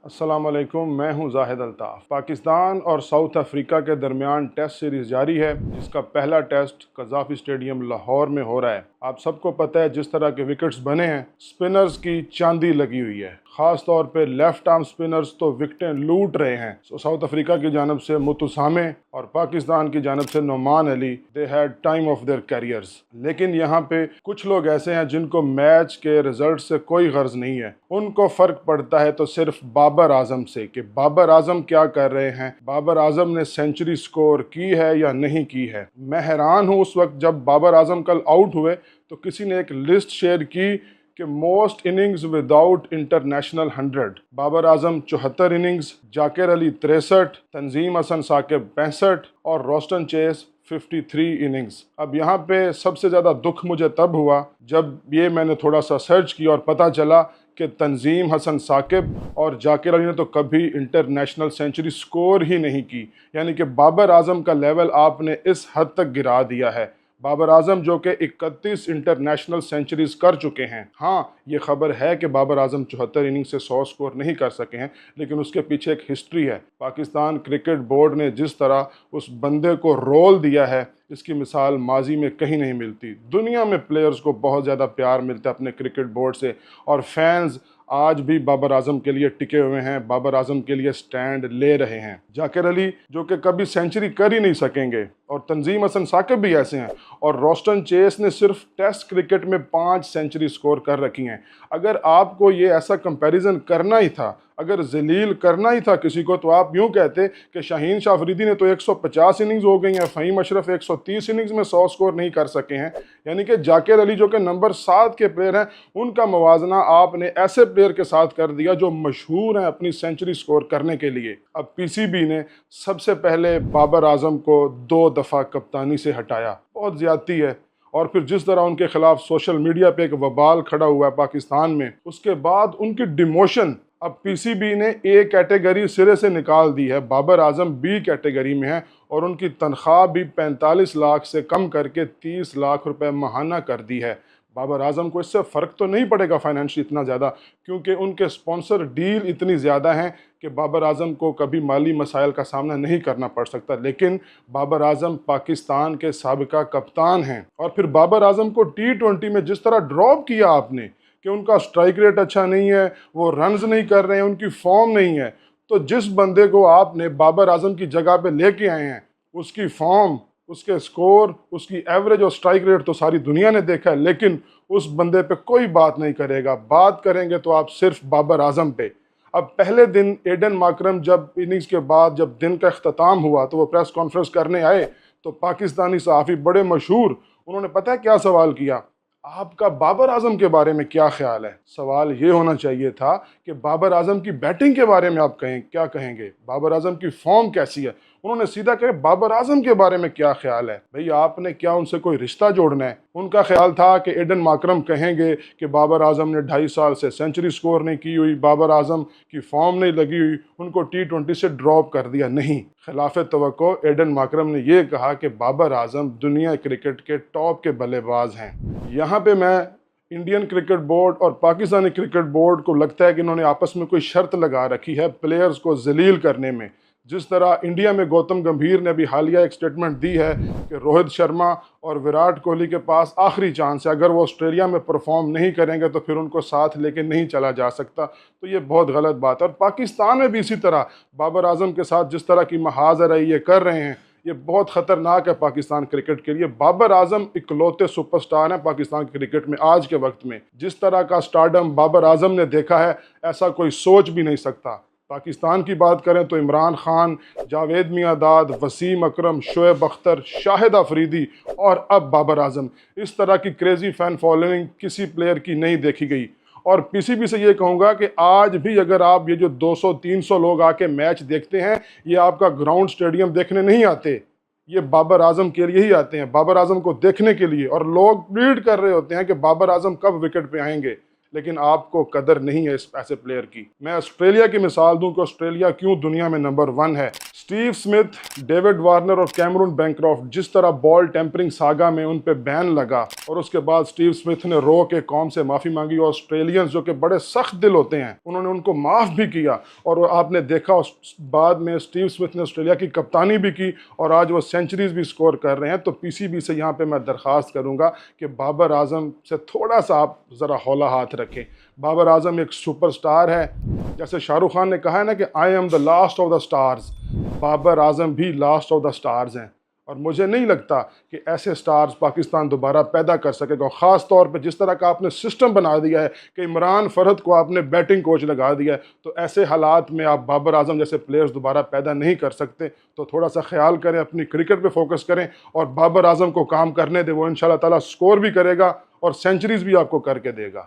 السلام علیکم، میں ہوں زاہد الطاف۔ پاکستان اور ساؤتھ افریقہ کے درمیان ٹیسٹ سیریز جاری ہے، جس کا پہلا ٹیسٹ قذافی اسٹیڈیم لاہور میں ہو رہا ہے۔ آپ سب کو پتہ ہے جس طرح کے وکٹس بنے ہیں، سپنرز کی چاندی لگی ہوئی ہے، خاص طور پہ لیفٹ آرم سپنرز تو وکٹیں لوٹ رہے ہیں۔ ساؤتھ افریقہ کی جانب سے متسامے اور پاکستان کی جانب سے Numan Ali, the head time of their careers. لیکن یہاں پہ کچھ لوگ ایسے ہیں جن کو میچ کے رزلٹ سے کوئی غرض نہیں ہے، ان کو فرق پڑتا ہے تو صرف بابر اعظم سے کہ بابر اعظم کیا کر رہے ہیں، بابر اعظم نے سینچری سکور کی ہے یا نہیں کی ہے۔ میں حیران ہوں، اس وقت جب بابر اعظم کل آؤٹ ہوئے تو کسی نے ایک لسٹ شیئر کی کہ most innings without international 100۔ Babar Azam 74 innings, Jaker Ali 63، تنظیم حسن ثاقب 65 اور روسٹن چیس 53 اننگز۔ اب یہاں پہ سب سے زیادہ دکھ مجھے تب ہوا جب یہ میں نے تھوڑا سا سرچ کیا اور پتہ چلا کہ تنظیم حسن ثاقب اور جاکر علی نے تو کبھی انٹرنیشنل سینچری سکور ہی نہیں کی، یعنی کہ بابر اعظم کا لیول آپ نے اس حد تک گرا دیا ہے۔ بابر اعظم جو کہ 31 انٹرنیشنل سینچریز کر چکے ہیں۔ ہاں، یہ خبر ہے کہ بابر اعظم 74 اننگ سے 100 سکور نہیں کر سکے ہیں، لیکن اس کے پیچھے ایک ہسٹری ہے۔ پاکستان کرکٹ بورڈ نے جس طرح اس بندے کو رول دیا ہے، اس کی مثال ماضی میں کہیں نہیں ملتی۔ دنیا میں پلیئرز کو بہت زیادہ پیار ملتا ہے اپنے کرکٹ بورڈ سے، اور فینز آج بھی بابر اعظم کے لیے ٹکے ہوئے ہیں، بابر اعظم کے لیے سٹینڈ لے رہے ہیں۔ جاکر علی جو کہ کبھی سینچری کر ہی نہیں سکیں گے، اور تنظیم حسن ثاقب بھی ایسے ہیں، اور روسٹن چیس نے صرف ٹیسٹ کرکٹ میں 5 سینچری سکور کر رکھی ہیں۔ اگر آپ کو یہ ایسا کمپیریزن کرنا ہی تھا، اگر ذلیل کرنا ہی تھا کسی کو، تو آپ یوں کہتے کہ شاہین شاہ افریدی نے تو 150 اننگز ہو گئی ہیں، فہیم اشرف 130 اننگز میں 100 سکور نہیں کر سکے ہیں، یعنی کہ جاکر علی جو کہ نمبر 7 کے پلیئر ہیں، ان کا موازنہ آپ نے ایسے پلیئر کے ساتھ کر دیا جو مشہور ہیں اپنی سینچری سکور کرنے کے لیے۔ اب پی سی بی نے سب سے پہلے بابر اعظم کو 2 دفعہ کپتانی سے ہٹایا، بہت زیادتی ہے۔ اور پھر جس طرح ان کے خلاف سوشل میڈیا پہ ایک وبال کھڑا ہوا ہے پاکستان میں، اس کے بعد ان کی ڈیموشن، اب پی سی بی نے اے کیٹیگری سرے سے نکال دی ہے، بابر اعظم بی کیٹیگری میں ہے، اور ان کی تنخواہ بھی 45 لاکھ سے کم کر کے 30 لاکھ روپے ماہانہ کر دی ہے۔ بابر اعظم کو اس سے فرق تو نہیں پڑے گا فائنینشلی اتنا زیادہ، کیونکہ ان کے سپانسر ڈیل اتنی زیادہ ہیں کہ بابر اعظم کو کبھی مالی مسائل کا سامنا نہیں کرنا پڑ سکتا۔ لیکن بابر اعظم پاکستان کے سابقہ کپتان ہیں، اور پھر بابر اعظم کو T20 میں جس طرح ڈراپ کیا آپ نے کہ ان کا سٹرائک ریٹ اچھا نہیں ہے، وہ رنز نہیں کر رہے ہیں، ان کی فارم نہیں ہے، تو جس بندے کو آپ نے بابر اعظم کی جگہ پہ لے کے آئے ہیں، اس کی فارم، اس کے سکور، اس کی ایوریج اور سٹرائک ریٹ تو ساری دنیا نے دیکھا ہے، لیکن اس بندے پہ کوئی بات نہیں کرے گا۔ بات کریں گے تو آپ صرف بابر اعظم پہ۔ اب پہلے دن ایڈن ماکرم جب اننگز کے بعد جب دن کا اختتام ہوا تو وہ پریس کانفرنس کرنے آئے، تو پاکستانی صحافی بڑے مشہور، انہوں نے پتہ ہے کیا سوال کیا؟ آپ کا بابر اعظم کے بارے میں کیا خیال ہے؟ سوال یہ ہونا چاہیے تھا کہ بابر اعظم کی بیٹنگ کے بارے میں آپ کیا کہیں گے؟ بابر اعظم کی فارم کیسی ہے؟ انہوں نے سیدھا کہا بابر اعظم کے بارے میں کیا خیال ہے؟ بھئی آپ نے کیا ان سے کوئی رشتہ جوڑنا ہے؟ ان کا خیال تھا کہ ایڈن ماکرم کہیں گے کہ بابر اعظم نے 2.5 سال سے سینچری سکور نہیں کی ہوئی، بابر اعظم کی فارم نہیں لگی ہوئی، ان کو T20 سے ڈراپ کر دیا۔ نہیں، خلاف توقع ایڈن ماکرم نے یہ کہا کہ بابر اعظم دنیا کرکٹ کے ٹاپ کے بلے باز ہیں۔ یہاں پہ میں انڈین کرکٹ بورڈ اور پاکستانی کرکٹ بورڈ کو لگتا ہے کہ انہوں نے آپس میں کوئی شرط لگا رکھی ہے پلیئرز کو ذلیل کرنے میں۔ جس طرح انڈیا میں گوتم گمبھیر نے ابھی حالیہ ایک سٹیٹمنٹ دی ہے کہ روہت شرما اور وراٹ کوہلی کے پاس آخری چانس ہے، اگر وہ آسٹریلیا میں پرفارم نہیں کریں گے تو پھر ان کو ساتھ لے کے نہیں چلا جا سکتا، تو یہ بہت غلط بات ہے۔ اور پاکستان میں بھی اسی طرح بابر اعظم کے ساتھ جس طرح کی محاذ رہی یہ کر رہے ہیں، یہ بہت خطرناک ہے پاکستان کرکٹ کے لیے۔ بابر اعظم اکلوتے سپر سٹار ہیں پاکستان کرکٹ میں آج کے وقت میں۔ جس طرح کا سٹارڈم بابر اعظم نے دیکھا ہے، ایسا کوئی سوچ بھی نہیں سکتا۔ پاکستان کی بات کریں تو عمران خان، جاوید میاں-داد، وسیم اکرم، شعیب اختر، شاہد افریدی اور اب بابر اعظم، اس طرح کی کریزی فین فالوئنگ کسی پلیئر کی نہیں دیکھی گئی۔ اور پی سی بی سے یہ کہوں گا کہ آج بھی اگر آپ یہ جو 200-300 لوگ آ کے میچ دیکھتے ہیں، یہ آپ کا گراؤنڈ سٹیڈیم دیکھنے نہیں آتے، یہ بابر اعظم کے لیے ہی آتے ہیں، بابر اعظم کو دیکھنے کے لیے، اور لوگ پلیڈ کر رہے ہوتے ہیں کہ بابر اعظم کب وکٹ پہ آئیں گے۔ لیکن آپ کو قدر نہیں ہے اس ایسے پلیئر کی۔ میں آسٹریلیا کی مثال دوں کہ آسٹریلیا کیوں دنیا میں نمبر 1 ہے۔ سٹیو سمتھ، ڈیوڈ وارنر اور کیمرون بینکرافٹ، جس طرح بال ٹیمپرنگ ساگا میں ان پہ بین لگا اور اس کے بعد سٹیو سمتھ نے رو کے قوم سے معافی مانگی، اور آسٹریلینز جو کہ بڑے سخت دل ہوتے ہیں انہوں نے ان کو معاف بھی کیا، اور آپ نے دیکھا اس بعد میں سٹیو سمتھ نے آسٹریلیا کی کپتانی بھی کی اور آج وہ سینچریز بھی سکور کر رہے ہیں۔ تو پی سی بی سے یہاں پہ میں درخواست کروں گا کہ بابر اعظم سے تھوڑا سا آپ ذرا ہولا ہاتھ رکھیں۔ بابر اعظم ایک سپر سٹار ہے، جیسے شاہ رخ خان نے کہا ہے نا کہ I am the last of the stars, Babar Azam بھی لاسٹ آف دا سٹارز ہیں، اور مجھے نہیں لگتا کہ ایسے سٹارز پاکستان دوبارہ پیدا کر سکے گا، خاص طور پہ جس طرح کا آپ نے سسٹم بنا دیا ہے کہ عمران فرحت کو آپ نے بیٹنگ کوچ لگا دیا ہے، تو ایسے حالات میں آپ بابر اعظم جیسے پلیئرز دوبارہ پیدا نہیں کر سکتے۔ تو تھوڑا سا خیال کریں، اپنی کرکٹ پہ فوکس کریں اور بابر اعظم کو کام کرنے دیں، وہ انشاءاللہ تعالیٰ سکور بھی کرے گا اور سینچریز بھی آپ کو کر کے دے گا۔